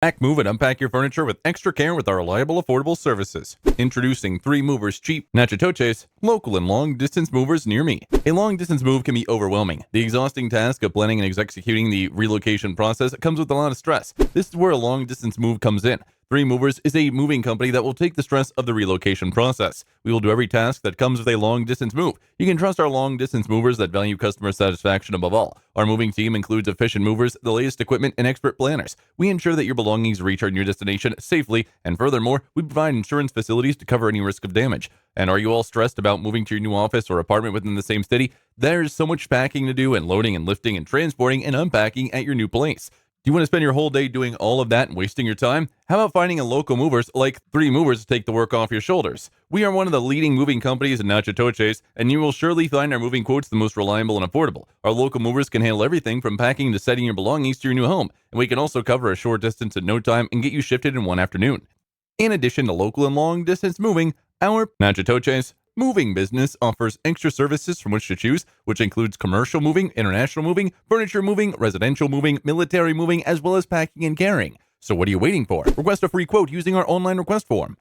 Pack, move, and unpack your furniture with extra care with our reliable, affordable services. Introducing 3 Movers Cheap Natchitoches, local and long-distance movers near me. A long-distance move can be overwhelming. The exhausting task of planning and executing the relocation process comes with a lot of stress. This is where a long-distance move comes in. 3 Movers is a moving company that will take the stress of the relocation process. We will do every task that comes with a long-distance move. You can trust our long-distance movers that value customer satisfaction above all. Our moving team includes efficient movers, the latest equipment, and expert planners. We ensure that your belongings reach our new destination safely, and furthermore, we provide insurance facilities to cover any risk of damage. And are you all stressed about moving to your new office or apartment within the same city? There's so much packing to do and loading and lifting and transporting and unpacking at your new place. Do you want to spend your whole day doing all of that and wasting your time? How about finding a local movers like 3 Movers to take the work off your shoulders? We are one of the leading moving companies in Natchitoches, and you will surely find our moving quotes the most reliable and affordable. Our local movers can handle everything from packing to setting your belongings to your new home, and we can also cover a short distance in no time and get you shifted in one afternoon. In addition to local and long distance moving, our Natchitoches moving business offers extra services from which to choose, which includes commercial moving, international moving, furniture moving, residential moving, military moving, as well as packing and carrying. So what are you waiting for? Request a free quote using our online request form.